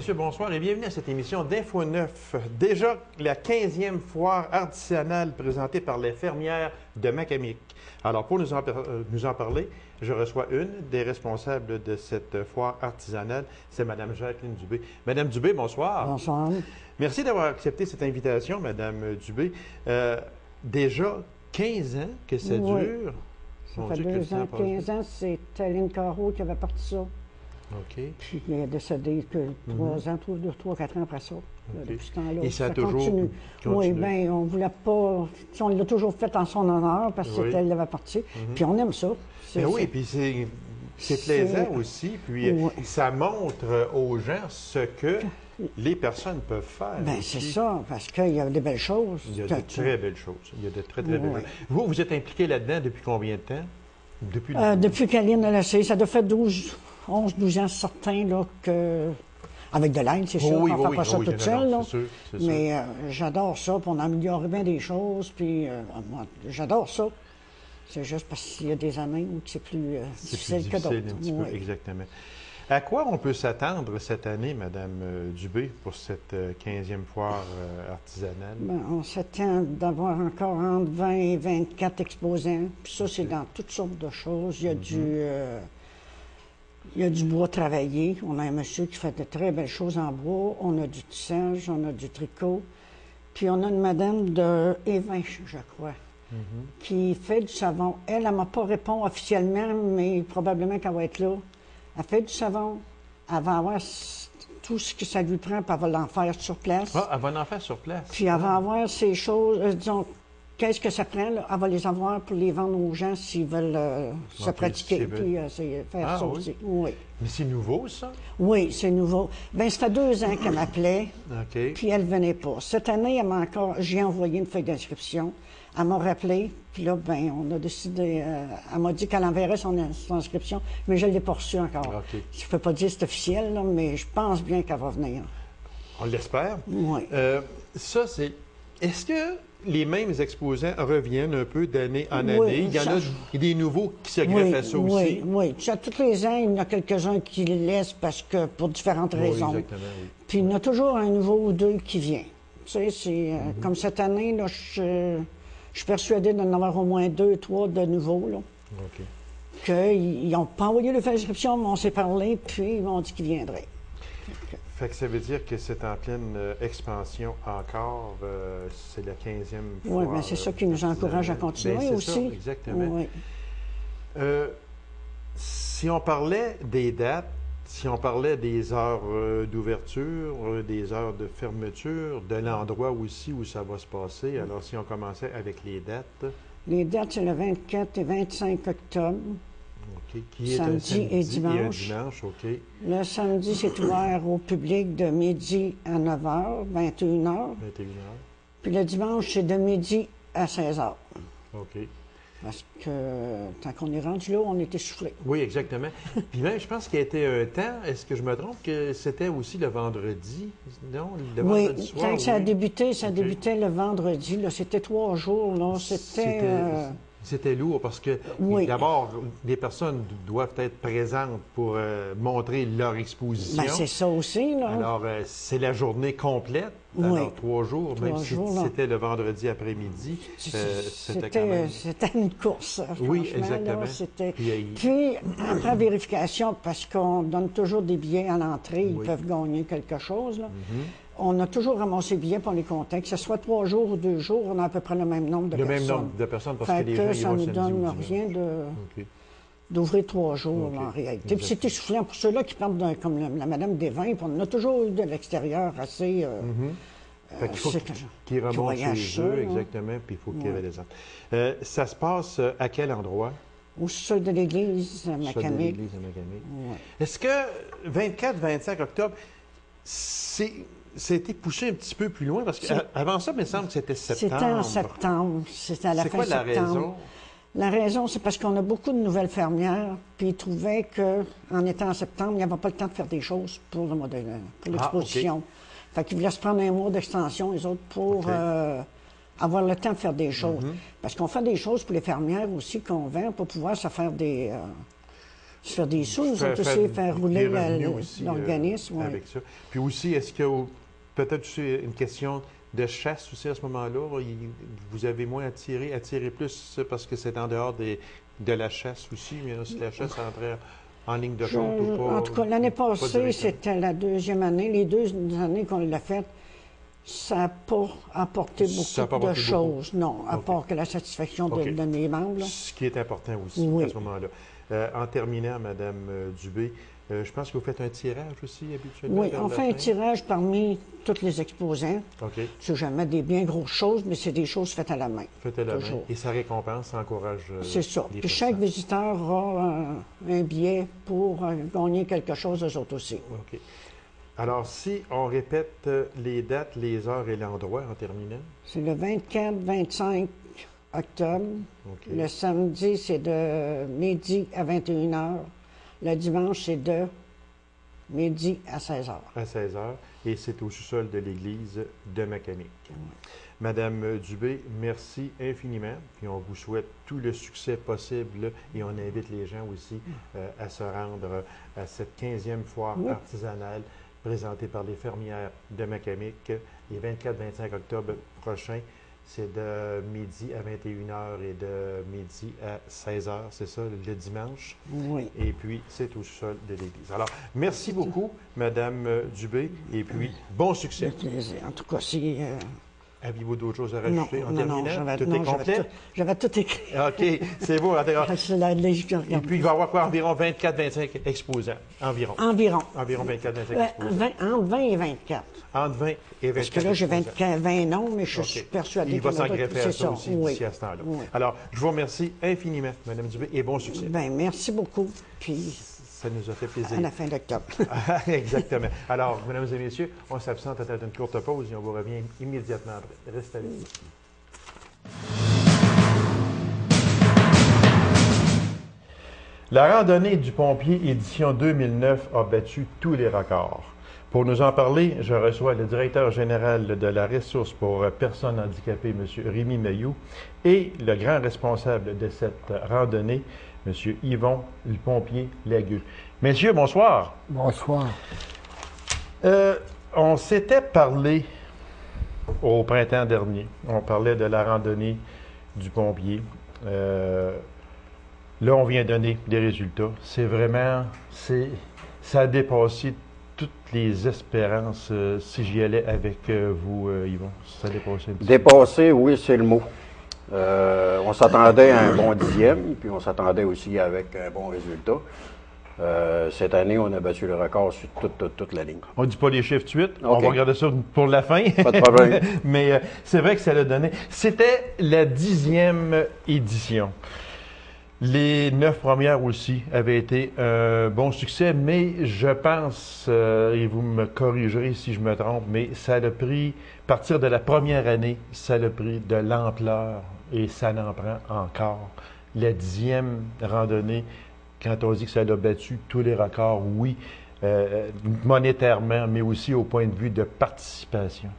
messieurs, bonsoir et bienvenue à cette émission d'Info 9. Déjà la 15e foire artisanale présentée par les fermières de Macamic. Alors, pour nous en parler, je reçois une des responsables de cette foire artisanale, c'est Mme Jacqueline Dubé. Madame Dubé, bonsoir. Bonsoir. Merci d'avoir accepté cette invitation, Madame Dubé. Déjà 15 ans que ça dure. Ça fait 2 ans, 15 ans, c'est Aline Carreau qui avait parti ça. OK. Puis il est décédé que 3 ans, 3-4 ans après ça. Okay. Depuis ce temps-là. Et ça a toujours continue. continué. Oui, bien, on ne voulait pas. On l'a toujours fait en son honneur parce que c'était elle qui avait parti. Puis on aime ça. Ben oui, puis c'est plaisant aussi. Puis ça montre aux gens ce que les personnes peuvent faire. Bien, c'est ça, parce qu'il y a des belles choses. Il y a de très belles choses. Il y a de très, très belles choses. Vous êtes impliqué là-dedans depuis combien de temps? Depuis qu'Aline a laissé. Ça doit faire 11-12 ans certains, là, que... Avec de l'aide, c'est sûr. On ne fait pas ça toute seule. Mais j'adore ça, puis on améliore bien des choses, puis j'adore ça. C'est juste parce qu'il y a des années où c'est plus difficile que d'autres. Exactement. À quoi on peut s'attendre cette année, Mme Dubé, pour cette 15e foire artisanale? Bien, on s'attend d'avoir encore entre 20 et 24 exposants. Puis ça, c'est dans toutes sortes de choses. Il y a du bois travaillé. On a un monsieur qui fait de très belles choses en bois. On a du tissage, on a du tricot. Puis on a une madame de Évin, je crois, qui fait du savon. Elle ne m'a pas répondu officiellement, mais probablement qu'elle va être là. Elle fait du savon. Elle va avoir tout ce que ça lui prend, puis elle va l'en faire sur place. Ah, elle va en faire sur place. Puis elle va avoir ces choses, disons, qu'est-ce que ça prend, là? Elle va les avoir pour les vendre aux gens s'ils veulent se pratiquer, puis faire ça aussi. Oui. Mais c'est nouveau, ça? Oui, c'est nouveau. Bien, ça fait 2 ans qu'elle m'appelait, puis elle ne venait pas. Cette année, j'ai envoyé une feuille d'inscription. Elle m'a rappelé, puis là, bien, on a décidé... elle m'a dit qu'elle enverrait son inscription, mais je ne l'ai pas reçue encore. Je ne peux pas dire que c'est officiel, là, mais je pense bien qu'elle va venir. On l'espère. Oui. Ça, c'est... Est-ce que les mêmes exposants reviennent un peu d'année en année? Il y en a des nouveaux qui se greffent à ça aussi? Oui. Tous les ans, il y en a quelques-uns qui les laissent parce que pour différentes raisons. Exactement, oui. Puis il y en a toujours un nouveau ou deux qui vient. Tu sais, c'est comme cette année, là, je suis persuadée d'en avoir au moins 2, 3 de nouveaux, là. OK. Qu'ils n'ont pas envoyé le fait d'inscription, mais on s'est parlé, puis ils m'ont dit qu'ils viendraient. Fait que ça veut dire que c'est en pleine expansion encore. C'est la 15e fois. Oui, bien c'est ça qui nous encourage à continuer aussi. Ça, exactement. Oui. Si on parlait des dates, si on parlait des heures d'ouverture, des heures de fermeture, de l'endroit aussi où ça va se passer, alors si on commençait avec les dates. Les dates, c'est le 24 et 25 octobre. OK. Qui est samedi et dimanche. OK. Le samedi, c'est ouvert au public de midi à 9h, 21h. 21h. Puis le dimanche, c'est de midi à 16h. OK. Parce que tant qu'on est rendu là, on est essoufflé. Oui, exactement. Puis même, je pense qu'il y a été un temps, est-ce que je me trompe, que c'était aussi le vendredi? Non, le vendredi soir? Quand ça a débuté, débutait le vendredi. C'était 3 jours. C'était lourd parce que, d'abord, les personnes doivent être présentes pour montrer leur exposition. Bien, c'est ça aussi, là. Alors, c'est la journée complète. Alors, 3 jours, même si c'était le vendredi après-midi, c'était quand même... C'était une course, franchement. Oui, exactement. Là, Puis, après vérification, parce qu'on donne toujours des billets à l'entrée, ils peuvent gagner quelque chose, là. On a toujours ramassé des billets pour les compter. Que ce soit 3 jours ou 2 jours, on a à peu près le même nombre de personnes. Le même nombre de personnes, parce que les gens, ça ne nous donne rien d'ouvrir 3 jours, en réalité. Puis c'est essoufflant pour ceux-là qui partent comme la madame Desvins. On a toujours eu de l'extérieur assez... il faut qu'ils remontent chez eux, exactement, puis il faut qu'ils redescendent. Ça se passe à quel endroit? Au sud de l'église à Macamic. Est-ce que 24-25 octobre, c'était poussé un petit peu plus loin? Parce qu'avant ça, il me semble que c'était septembre. C'était en septembre. C'était à la fin septembre. C'est quoi la raison? La raison, c'est parce qu'on a beaucoup de nouvelles fermières, puis ils trouvaient qu'en étant en septembre, il n'y avait pas le temps de faire des choses pour l'exposition. Fait qu'ils voulaient se prendre un mois d'extension, les autres, pour avoir le temps de faire des choses. Parce qu'on fait des choses pour les fermières aussi qu'on vend pour pouvoir se faire se faire des sous, nous autres aussi, faire rouler l'organisme. Avec ça. Puis aussi, est-ce qu'il y a peut-être aussi une question de chasse aussi à ce moment-là? Vous avez moins attiré plus parce que c'est en dehors de la chasse aussi, mais si la chasse entrait en ligne de compte ou pas? En tout cas, l'année passée, c'était la deuxième année. Les 2 années qu'on l'a faite, ça n'a pas apporté beaucoup de choses, non, à part que la satisfaction de mes membres. Là. Ce qui est important aussi à ce moment-là. En terminant, Mme Dubé, je pense que vous faites un tirage aussi habituellement. Oui, on fait un tirage parmi tous les exposants. OK. C'est jamais des bien grosses choses, mais c'est des choses faites à la main. Faites à la main. Et ça récompense, ça encourage. C'est ça. Puis chaque visiteur a un billet pour gagner quelque chose, eux autres aussi. OK. Alors, si on répète les dates, les heures et l'endroit en terminant. C'est le 24-25 octobre. Okay. Le samedi, c'est de midi à 21h. Le dimanche, c'est de midi à 16h. À 16h. Et c'est au sous-sol de l'église de Macamic. Madame Dubé, merci infiniment. Puis on vous souhaite tout le succès possible et on invite les gens aussi à se rendre à cette 15e foire artisanale présentée par les fermières de Macamic les 24-25 octobre prochains. C'est de midi à 21h et de midi à 16h, c'est ça, le dimanche? Oui. Et puis, c'est au sol de l'Église. Alors, merci beaucoup, Madame Dubé, et puis, bon succès. En tout cas, si... Avez-vous d'autres choses à rajouter en terminant? Non, tout est complet? J'avais tout écrit. OK, c'est beau. Et puis, il va y avoir quoi? Environ 24-25 exposants. Environ. Environ 24-25 exposants. Entre 20 et 24. Entre 20 et 24. Parce que là, j'ai 20 noms, mais je suis persuadé qu'il va s'en greffer à ça aussi oui. d'ici à ce temps-là. Oui. Alors, je vous remercie infiniment, Mme Dubé, et bon succès. Bien, merci beaucoup. Puis... Ça nous a fait plaisir. À la fin d'octobre. Exactement. Alors, mesdames et messieurs, on s'absente à une courte pause et on vous revient immédiatement après. Restez avec nous. La randonnée du pompier édition 2009 a battu tous les records. Pour nous en parler, je reçois le directeur général de la ressource pour personnes handicapées, M. Rémi Mailloux, et le grand responsable de cette randonnée, M. Yvon, le pompier Lagueux. Messieurs, bonsoir. Bonsoir. On s'était parlé au printemps dernier. On parlait de la randonnée du pompier. Là, on vient donner des résultats. C'est vraiment... ça a dépassé toutes les espérances, si j'y allais avec vous, Yvon. Ça a dépassé un petit peu. Dépassé, oui, c'est le mot. On s'attendait à un bon 10e, puis on s'attendait aussi avec un bon résultat. Cette année, on a battu le record sur toute la ligne. On ne dit pas les chiffres tout de suite. Okay. On va regarder ça pour la fin. Pas de problème. Mais c'est vrai que ça l'a donné. C'était la 10e édition. Les 9 premières aussi avaient été un bon succès, mais je pense, et vous me corrigerez si je me trompe, mais ça a pris, à partir de la première année, ça a pris de l'ampleur et ça en prend encore. La 10e randonnée, quand on dit que ça a battu tous les records, oui, monétairement, mais aussi au point de vue de participation.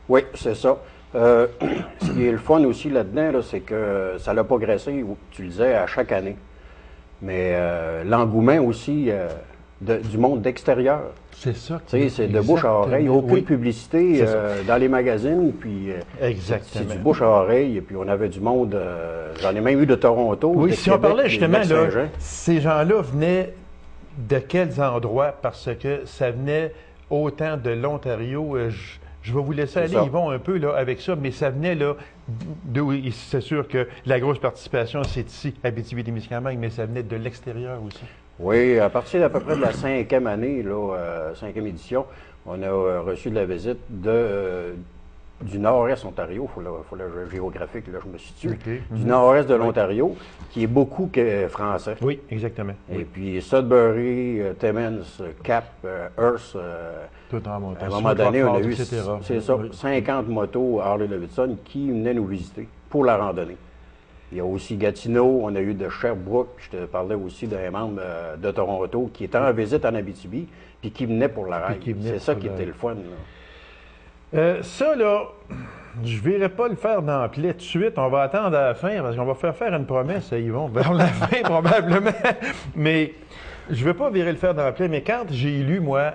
Oui, c'est ça. Ce qui est le fun aussi là-dedans, là, c'est que ça l'a progressé, tu le disais, à chaque année. Mais l'engouement aussi du monde d'extérieur. C'est ça. C'est de bouche à oreille. Aucune publicité dans les magazines. Puis, exactement. C'est du bouche à oreille. Et puis on avait du monde. J'en ai même eu de Toronto. Oui, de si Québec, on parlait justement, là, ces gens-là venaient de quels endroits? Parce que ça venait autant de l'Ontario. Je vais vous laisser aller, Yvon, un peu là, avec ça, mais ça venait là, c'est sûr que la grosse participation, c'est ici, à Abitibi-Témiscamingue, mais ça venait de l'extérieur aussi. Oui, à partir d'à peu près de la 5e année, là, 5e édition, on a reçu de la visite du nord-est Ontario, il faut le géographique, là, je me situe, du nord-est de l'Ontario, qui est beaucoup français. Oui, exactement. Et puis Sudbury, Timmins, Cap, Hearst, tout en montant. À un moment donné, on a eu 50 motos Harley-Davidson qui venaient nous visiter pour la randonnée. Il y a aussi Gatineau, on a eu de Sherbrooke, je te parlais aussi d'un membre de Toronto qui était en visite en Abitibi, puis qui venait pour la raid. C'est ça qui était le fun. Ça, là, je ne verrai pas le faire d'emblée tout de suite. On va attendre à la fin parce qu'on va faire une promesse à Yvon vers la fin probablement. Mais je ne vais pas virer le fer d'emblée. Mais quand j'ai lu, moi,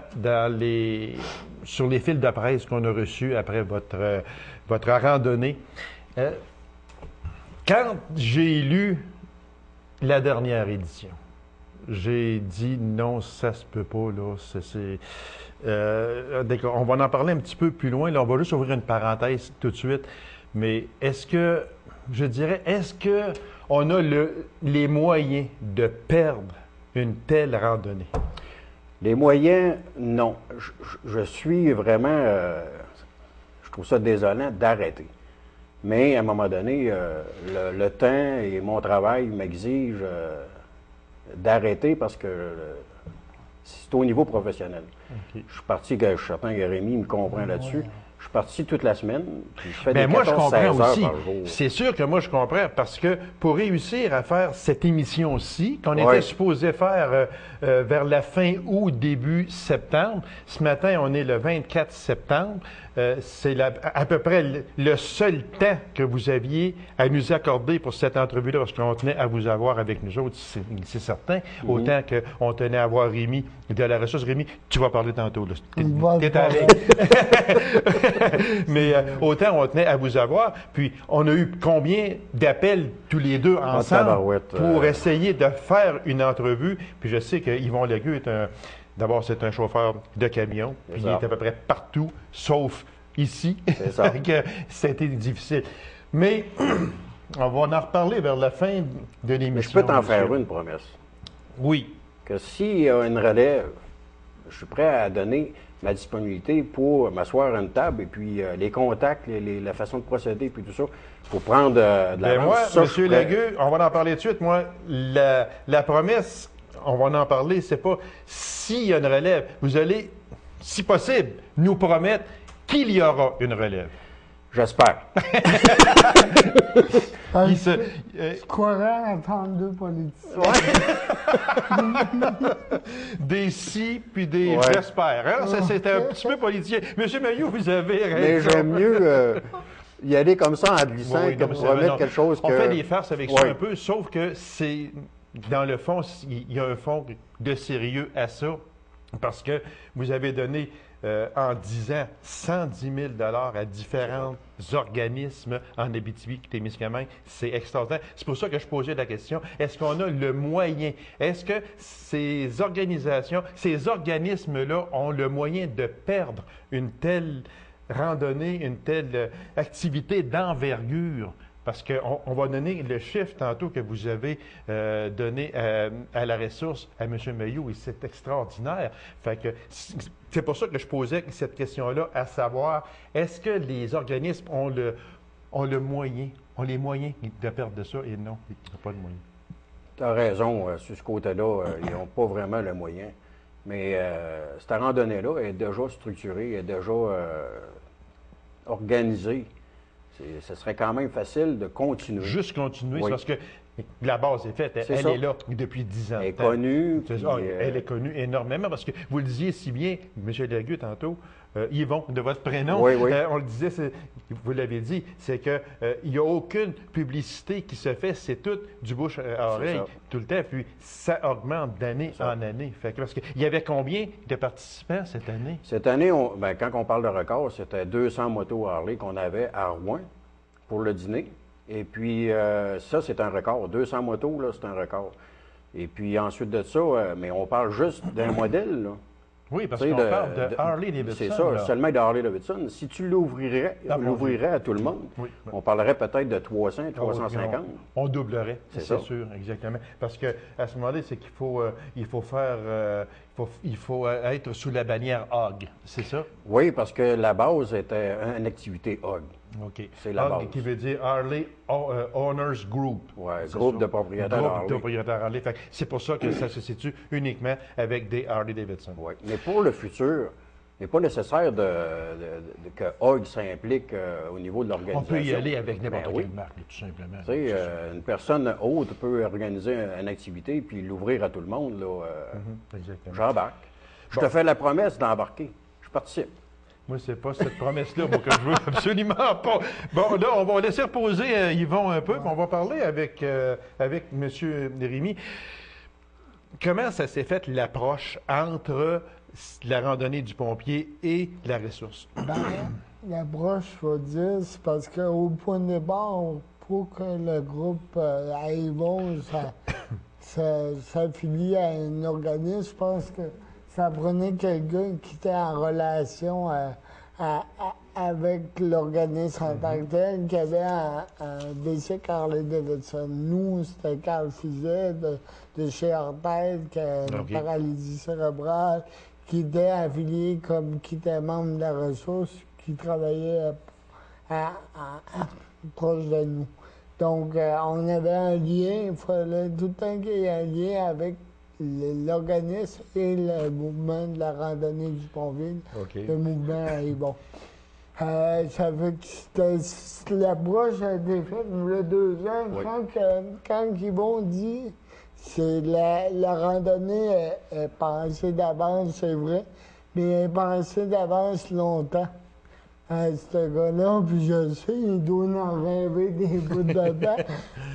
sur les fils de presse qu'on a reçus après votre randonnée, quand j'ai lu la dernière édition, j'ai dit non, ça se peut pas, là. On va en parler un petit peu plus loin. Là, on va juste ouvrir une parenthèse tout de suite. Mais est-ce que on a les moyens de perdre une telle randonnée? Les moyens, non. Je suis vraiment, je trouve ça désolant d'arrêter. Mais à un moment donné, le temps et mon travail m'exigent d'arrêter parce que c'est au niveau professionnel. Okay. Je suis parti, je suis certain que Rémi me comprend là-dessus. Je suis parti toute la semaine, puis je fais des 14-16 heures par jour. C'est sûr que moi, je comprends, parce que pour réussir à faire cette émission-ci, qu'on était supposé faire vers la fin août, début septembre, ce matin, on est le 24 septembre, c'est à peu près le seul temps que vous aviez à nous accorder pour cette entrevue-là, parce qu'on tenait à vous avoir avec nous autres, c'est certain, autant qu'on tenait à avoir Rémi de la ressource. Rémi, tu vas parler tantôt. T'es à l'aise. Mais autant on tenait à vous avoir. Puis on a eu combien d'appels tous les deux ensemble pour essayer de faire une entrevue. Puis je sais qu'Yvon Legueux est d'abord, c'est un chauffeur de camion. Puis il est à peu près partout, sauf ici. C'est ça. C'était difficile. Mais on va en reparler vers la fin de l'émission. Je peux t'en faire une promesse. Oui. Que s'il y a une relève, je suis prêt à donner ma disponibilité pour m'asseoir à une table et puis les contacts, la façon de procéder puis tout ça, pour prendre de l'avance. Moi, M. Legueux, on va en parler tout de suite. Moi, la promesse, on va en parler, c'est pas s'il y a une relève. Vous allez, si possible, nous promettre qu'il y aura une relève. J'espère. Je croirais attendre deux politiciens. Des si, puis des j'espère. Hein? C'est un petit peu politicien. Monsieur Mailloux, vous avez raison. Mais j'aime mieux y aller comme ça en glissant que promettre quelque chose que... On fait des farces avec ça un peu, sauf que c'est... Dans le fond, il y a un fond de sérieux à ça, parce que vous avez donné... en 10 ans, 110 000 $ à différents organismes en Abitibi-Témiscamingue. C'est extraordinaire. C'est pour ça que je posais la question. Est-ce qu'on a le moyen? Est-ce que ces organisations, ces organismes-là ont le moyen de perdre une telle randonnée, une telle activité d'envergure? Parce qu'on va donner le chiffre tantôt que vous avez donné à la ressource à M. Mailloux, et c'est extraordinaire. Fait que c'est pour ça que je posais cette question-là, à savoir, est-ce que les organismes ont les moyens de perdre de ça, et non, ils n'ont pas de moyens. Tu as raison, sur ce côté-là, ils n'ont pas vraiment le moyen. Mais cette randonnée-là est déjà structurée, est déjà organisée. Ce serait quand même facile de continuer. Juste continuer, c'est parce que la base est faite. Elle est là depuis 10 ans. Elle est connue. Elle est connue énormément parce que vous le disiez si bien, M. Legueux, tantôt, Yvon, de votre prénom, on le disait, vous l'avez dit, c'est qu'il n'y a aucune publicité qui se fait, c'est tout du bouche à oreille tout le temps, puis ça augmente d'année en année. Fait que, parce qu'il y avait combien de participants cette année? Cette année, quand on parle de record, c'était 200 motos Harley qu'on avait à Rouen pour le dîner. Et puis, ça, c'est un record. 200 motos, là, c'est un record. Et puis, ensuite de ça, mais on parle juste d'un modèle, là. Oui, parce qu'on parle de Harley-Davidson. C'est ça, seulement de Harley-Davidson. Si tu l'ouvrirais à tout le monde, on parlerait peut-être de 300, 350. On doublerait, c'est sûr, exactement. Parce qu'à ce moment-là, c'est qu'il faut, il faut être sous la bannière HOG, c'est ça? Oui, parce que la base était une activité HOG. OK. C'est la base. Qui veut dire Harley Owners Group. Oui, groupe de propriétaires Harley. Groupe de propriétaires Harley. C'est pour ça que ça se situe uniquement avec des Harley-Davidson. Oui, mais pour le futur, il n'est pas nécessaire que HOG s'implique au niveau de l'organisation. On peut y aller avec n'importe quelle marque, tout simplement. Tu sais, une personne autre peut organiser une activité puis l'ouvrir à tout le monde. Là, exactement. J'embarque. Je te fais la promesse d'embarquer. Je participe. Moi, c'est pas cette promesse-là moi, que je veux absolument pas. Bon, là, on va laisser reposer Yvon un peu, puis on va parler avec M. Rémy. Comment ça s'est fait l'approche entre la randonnée du pompier et la ressource? Ben, l'approche, je vais dire, c'est parce qu'au point de départ, pour que le groupe à Yvon s'affilie à un organisme, je pense que ça prenait quelqu'un qui était en relation avec l'organisme en tant que tel, qui avait un décès Harley Davidson. Nous, c'était Carl Fizet de chez Orthez, qui a une paralysie cérébrale, qui était affilié qui était membre de la ressource, qui travaillait proche de nous. Donc, on avait un lien, il fallait tout le temps qu'il y ait un lien avec l'organisme et le mouvement de la randonnée du Pont-Ville, le mouvement Yvon. Ça fait que l'approche a été faite il y a 2 ans. Quand Yvon dit c'est la randonnée est pensée d'avance, c'est vrai, mais elle est pensée d'avance longtemps. Ce gars-là, puis je sais, il doit en rêver des bouts de temps,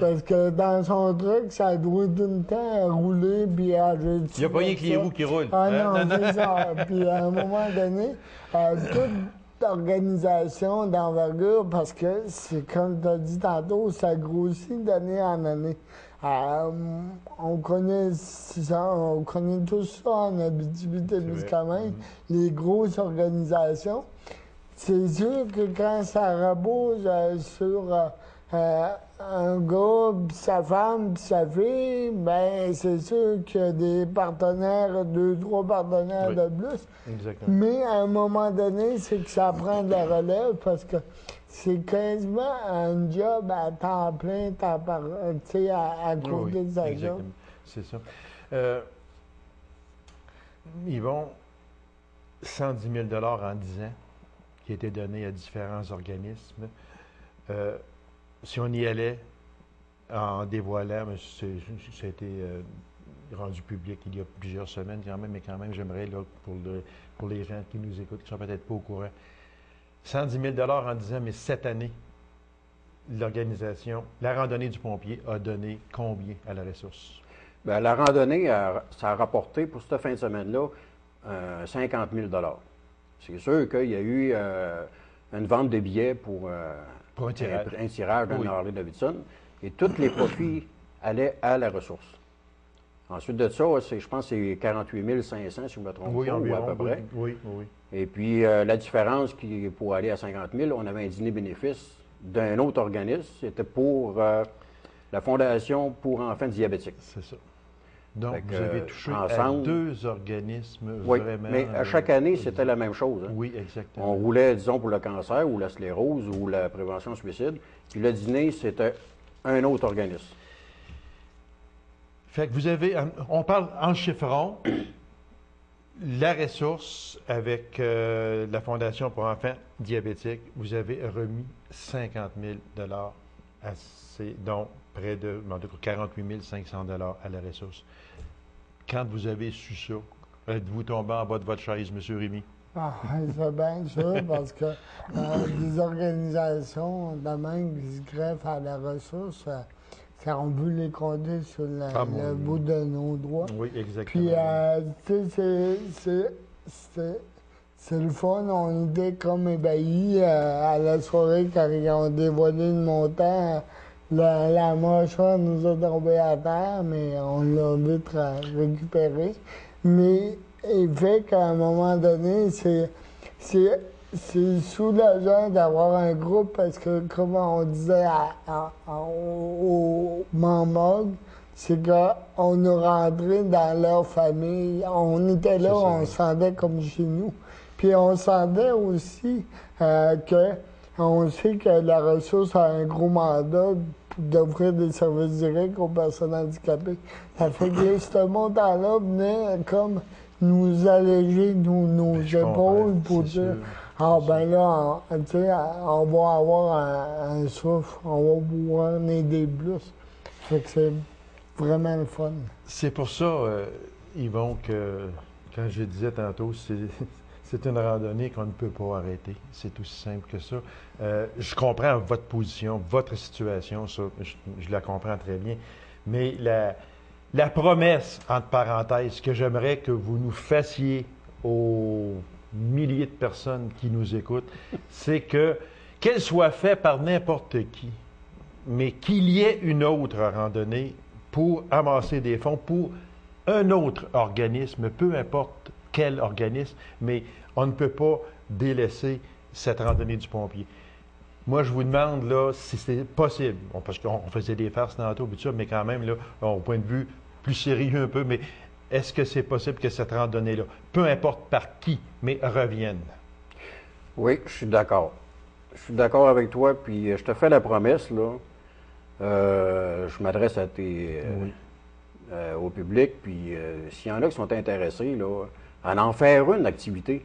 parce que dans son truc, ça doit tout le temps rouler, puis il n'y a pas rien que les roues qui roulent. Ah non, c'est ça. Puis à un moment donné, toute organisation d'envergure, parce que c'est comme tu as dit tantôt, ça grossit d'année en année. On connaît tout ça en Abitibi-Témiscamingue, les grosses organisations. C'est sûr que quand ça repose sur un gars, puis sa femme, puis sa fille, ben c'est sûr qu'il y a des partenaires, 2, 3 partenaires de plus. Exactement. Mais à un moment donné, c'est que ça prend de la relève parce que c'est quasiment un job à temps plein, tu sais, à côté de sa job. C'est ça. Yvon, 110 000 en 10 ans qui a été donné à différents organismes. Si on y allait en dévoilant, ça a été rendu public il y a plusieurs semaines quand même, mais quand même, j'aimerais, là, pour les gens qui nous écoutent, qui ne sont peut-être pas au courant, 110 000 en 10 ans, mais cette année, l'organisation, la randonnée du pompier a donné combien à la ressource? Bien, la randonnée, ça a rapporté pour cette fin de semaine-là 50 000 C'est sûr qu'il y a eu une vente de billets pour un tirage d'un Harley Davidson et tous les profits allaient à la ressource. Ensuite de ça, je pense que c'est 48 500, si je ne me trompe pas, environ, ou à peu près. Oui. Et puis, la différence pour aller à 50 000, on avait un dîner bénéfice d'un autre organisme. C'était pour la Fondation pour enfants diabétiques. C'est ça. Donc, vous que, avez touché ensemble, à 2 organismes oui, vraiment... mais à chaque année, c'était la même chose. Hein. Oui, exactement. On roulait, disons, pour le cancer ou la sclérose ou la prévention suicide. Puis le dîner, c'était un autre organisme. Fait que vous avez... On parle en chiffron. La ressource avec la Fondation pour enfants diabétiques, vous avez remis 50 000 à ces dons, près de 48 500 à la ressource. Quand vous avez su ça, êtes-vous tombé en bas de votre chaise, M. Rémy? Ah, c'est bien sûr, parce que des organisations de même qui se greffent à la ressource, ça on peut les compter sur le bout de nos doigts. Oui, exactement. Puis, tu sais, c'est le fun. On était comme ébahis à la soirée quand ils ont dévoilé le montant. La mâchoire nous a tombé à terre, mais on l'a vite récupéré. Mais il fait qu'à un moment donné, c'est soulageant d'avoir un groupe parce que, comme on disait au Mamog, c'est qu'on nous rentrait dans leur famille. On était là, on se sentait comme chez nous. Puis on sentait aussi on sait que la ressource a un gros mandat d'offrir des services directs aux personnes handicapées. Ça fait que ce montant-là venait comme nous alléger nos épaules pour dire ah ben là, tu sais, on va avoir un souffle, on va pouvoir en aider plus. Fait que c'est vraiment le fun. C'est pour ça, Yvon, que quand je disais tantôt, C'est une randonnée qu'on ne peut pas arrêter. C'est aussi simple que ça. Je comprends votre position, votre situation, ça, je la comprends très bien. Mais la promesse, entre parenthèses, que j'aimerais que vous nous fassiez aux milliers de personnes qui nous écoutent, c'est qu'elle soit faite par n'importe qui, mais qu'il y ait une autre randonnée pour amasser des fonds pour un autre organisme, peu importe quel organisme, mais on ne peut pas délaisser cette randonnée du pompier. Moi, je vous demande là si c'est possible, parce qu'on faisait des farces tantôt, tout ça, mais quand même, là, au point de vue plus sérieux un peu, mais est-ce que c'est possible que cette randonnée-là, peu importe par qui, mais revienne? Oui, je suis d'accord. Je suis d'accord avec toi, puis je te fais la promesse, là. Je m'adresse à au public, puis s'il y en a qui sont intéressés, là, à en faire une activité.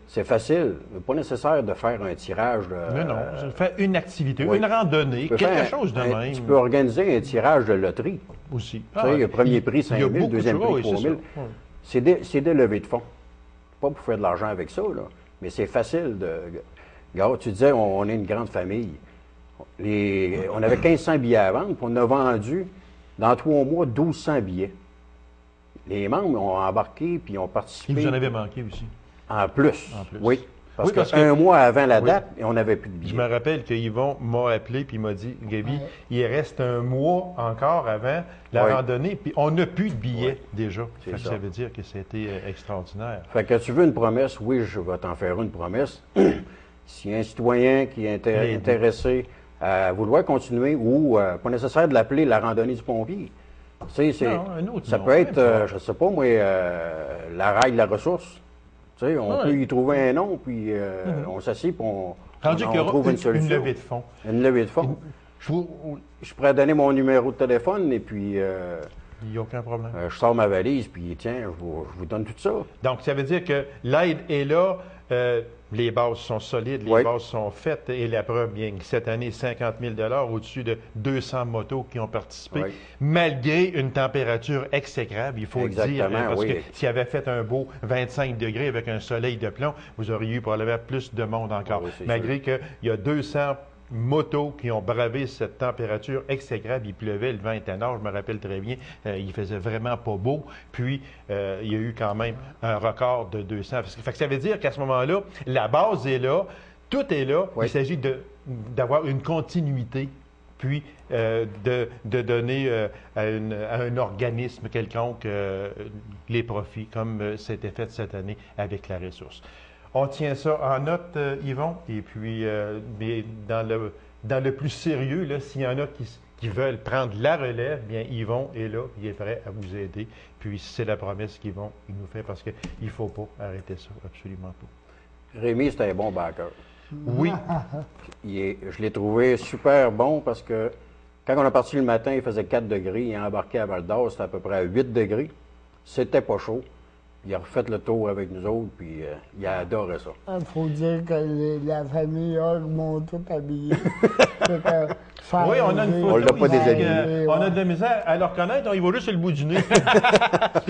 C'est facile. Pas nécessaire de faire un tirage. Non, je fais une activité, une randonnée, quelque chose de même. Tu peux organiser un tirage de loterie. Aussi. Tu sais, le premier prix, 5 000, deuxième prix, 3 000. C'est des levées de fonds. Pas pour faire de l'argent avec ça, là, mais c'est facile de... Regarde, tu disais, on est une grande famille. On avait 1500 billets à vendre, puis on a vendu, dans 3 mois, 1200 billets. Les membres ont embarqué, puis ont participé. Et vous en avez manqué aussi. En plus. Oui. Parce qu'un mois avant la date, on n'avait plus de billets. Je me rappelle que Yvon m'a appelé et m'a dit, Gaby, il reste un mois encore avant la randonnée, puis on n'a plus de billets déjà. Ça veut dire que c'était extraordinaire. Fait que tu veux une promesse, oui, je vais t'en faire une promesse. S'il y a un citoyen qui est intéressé à vouloir continuer, ou pas nécessaire de l'appeler la randonnée du pompier. Tu sais, ça peut être, je ne sais pas moi, la raille de la ressource. Tu sais, on peut y trouver un nom, puis on s'assied, puis on trouve une solution. Une levée de fonds. Une levée de fonds. Je pourrais donner mon numéro de téléphone, et puis... il n'y a aucun problème. Je sors ma valise, puis tiens, je vous donne tout ça. Donc, ça veut dire que l'aide est là, les bases sont solides, les bases sont faites, et la preuve, bien que cette année, 50 000 au-dessus de 200 motos qui ont participé, malgré une température exécrable, il faut le dire, parce que s'il avait fait un beau 25 degrés avec un soleil de plomb, vous auriez eu probablement plus de monde encore. Malgré qu'il y a 200 motos qui ont bravé cette température exécrable. Il pleuvait, le vent était nord, je me rappelle très bien. Il faisait vraiment pas beau. Puis, il y a eu quand même un record de 200. Fait que ça veut dire qu'à ce moment-là, la base est là, tout est là. Il s'agit d'avoir une continuité, puis de donner à un organisme quelconque les profits, comme c'était fait cette année avec la ressource. On tient ça en note, Yvon, et puis mais dans le plus sérieux, s'il y en a qui veulent prendre la relève, bien Yvon est là, il est prêt à vous aider. Puis c'est la promesse qu'Yvon nous fait, parce qu'il ne faut pas arrêter ça, absolument pas. Rémi, c'est un bon backer. Oui. Je l'ai trouvé super bon, parce que quand on est parti le matin, il faisait 4 degrés, il est embarqué à Val-d'Or, c'était à peu près à 8 degrés. C'était pas chaud. Il a refait le tour avec nous autres, puis il a adoré ça. Il faut dire que la famille Hall m'ont tout habillé. Oui, on a une photo. On l'a pas déshabillé. On a de la misère à le reconnaître, on y va juste sur le bout du nez.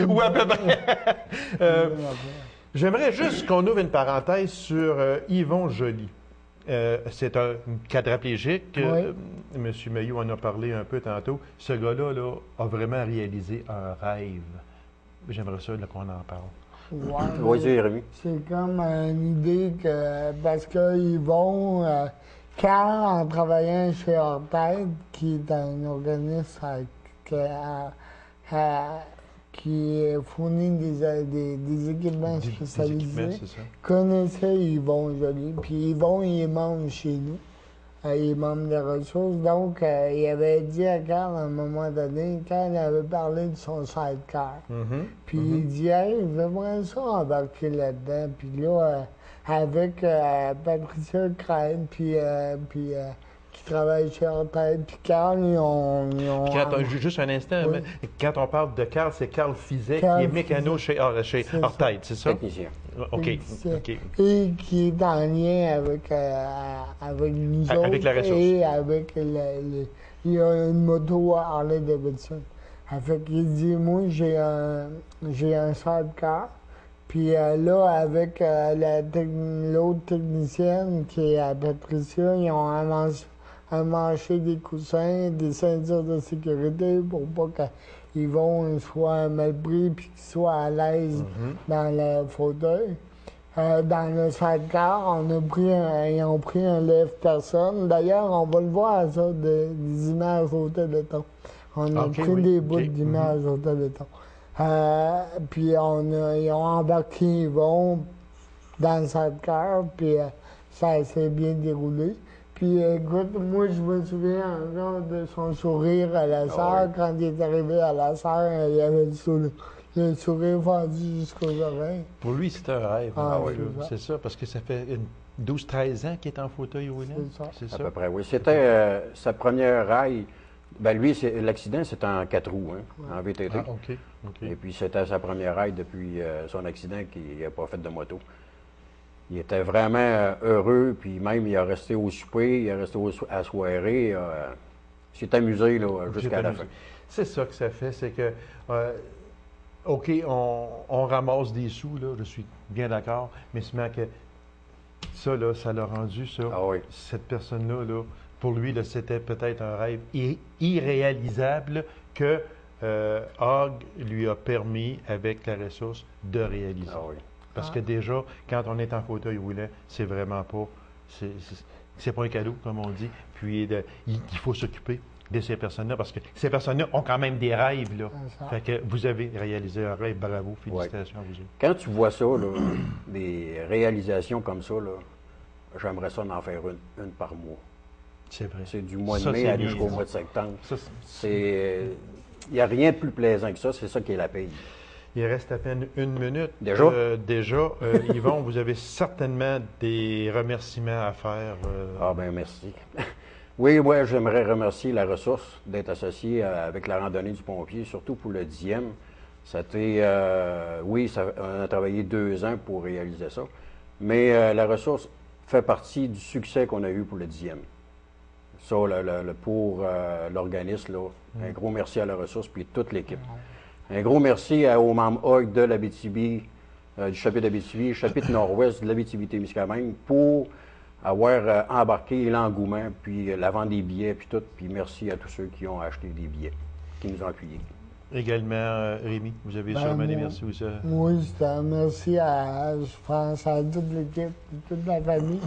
Ou à peu près. J'aimerais juste qu'on ouvre une parenthèse sur Yvon Joly. C'est un quadraplégique. M. Mailloux en a parlé un peu tantôt. Ce gars-là a vraiment réalisé un rêve. J'aimerais ça qu'on en parle. Oui, Jérémy. C'est comme une idée que, parce qu'ils vont, Carl, en travaillant chez Hors-Tête, qui est un organisme qui fournit des équipements spécialisés, connaissait Yvon Joly. Puis Yvon, il est membre chez nous. Il est membre des ressources. Donc, il avait dit à Carl, à un moment donné, quand il avait parlé de son sidecar, puis il dit, hey, j'aimerais ça embarquer là-dedans. Puis là, avec Patricia Crème, puis qui travaille chez Hors-Tête, puis Carl, ils ont juste un instant, quand on parle de Carl, c'est Carl Fizet, qui est mécano chez Hors-Tête, c'est ça? Technicien. OK. Et qui est en lien avec nous autres. Avec la ressource. Et avec il y a une moto à Harley-Davidson. Fait qu'il dit, moi, j'ai un sidecar, Puis là, avec l'autre technicienne qui est à Patricia, ils ont amanché des coussins, des ceintures de sécurité pour pas qu'Yvon soit mal pris puis qu'il soit à l'aise dans le fauteuil. Dans le sidecar, ils ont pris un lève-personne. D'ailleurs, on va le voir, ça, des images au téléthon. On a pris des bouts d'images au téléthon. Puis ils ont embarqué Yvon dans le sidecar, puis ça s'est bien déroulé. Puis écoute, moi je me souviens encore de son sourire à la sœur. Quand il est arrivé à la sœur, il avait le sourire fendu jusqu'aux oreilles. Pour lui, c'était un rêve. C'est ça, parce que ça fait 12-13 ans qu'il est en fauteuil roulant. C'est ça. À peu près, oui. C'était sa première raille. Ben lui, l'accident, c'était en 4 roues, en VTT. Ah, OK. Et puis, c'était sa première raille depuis son accident qu'il n'a pas fait de moto. Il était vraiment heureux, puis même, il a resté au souper, il a resté à la soirée. Il s'est amusé jusqu'à la fin. C'est ça que ça fait, c'est que, OK, on ramasse des sous, là, je suis bien d'accord, mais seulement que ça, là, ça l'a rendu, ça, cette personne-là, là, pour lui, c'était peut-être un rêve irréalisable que Hogg lui a permis, avec la ressource, de réaliser. Parce que déjà, quand on est en fauteuil roulant, c'est vraiment pas... C'est pas un cadeau, comme on dit. Puis, il faut s'occuper de ces personnes-là, parce que ces personnes-là ont quand même des rêves, là. Fait que vous avez réalisé un rêve, bravo, félicitations à vous autres. Quand tu vois ça, là, des réalisations comme ça, là, j'aimerais ça en faire une par mois. C'est vrai. C'est du mois de mai aller jusqu'au mois de septembre. Il n'y a rien de plus plaisant que ça, c'est ça qui est la paye. Il reste à peine 1 minute. Déjà? Yvon, vous avez certainement des remerciements à faire. Ah ben merci. Oui, moi j'aimerais remercier la ressource d'être associée avec la randonnée du pompier, surtout pour le 10e. C'était, on a travaillé 2 ans pour réaliser ça, mais la ressource fait partie du succès qu'on a eu pour le 10e. Ça, pour l'organisme, un gros merci à la ressource puis toute l'équipe. Un gros merci aux membres Hogg de l'Abitibi, du chapitre d'Abitibi, chapitre nord-ouest de l'Abitibi-Témiscamingue pour avoir embarqué l'engouement, puis la vente des billets, puis tout. Puis merci à tous ceux qui ont acheté des billets, qui nous ont appuyés. Également, Rémi, vous avez sûrement des merci aussi. Oui, c'est un merci je pense, à toute l'équipe, toute la famille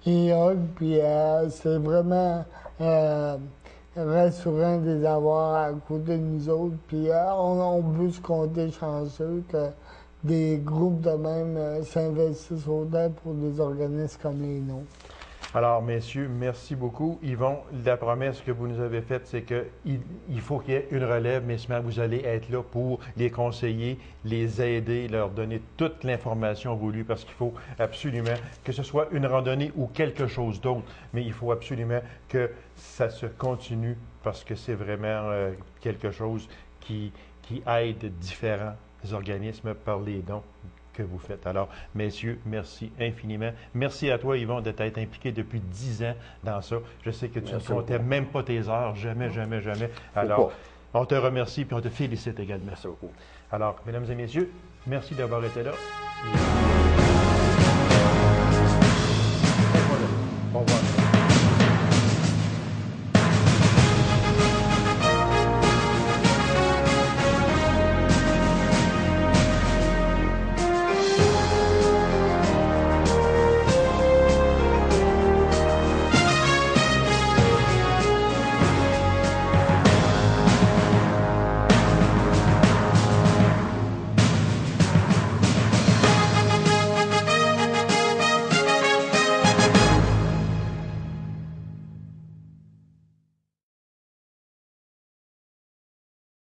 et Hogg, puis c'est vraiment rassurant de les avoir à côté de nous autres. Puis on peut se compter chanceux que des groupes de même s'investissent autant pour des organismes comme les nôtres. Alors, messieurs, merci beaucoup. Yvon, la promesse que vous nous avez faite, c'est qu'il faut qu'il y ait une relève, mais vous allez être là pour les conseiller, les aider, leur donner toute l'information voulue, parce qu'il faut absolument, que ce soit une randonnée ou quelque chose d'autre, mais il faut absolument que ça se continue, parce que c'est vraiment quelque chose qui aide différents organismes par les dons que vous faites. Alors, messieurs, merci infiniment. Merci à toi, Yvon, de t'être impliqué depuis 10 ans dans ça. Je sais que tu ne comptais même pas tes heures, jamais. Alors, on te remercie puis on te félicite également. Merci beaucoup. Alors, mesdames et messieurs, merci d'avoir été là.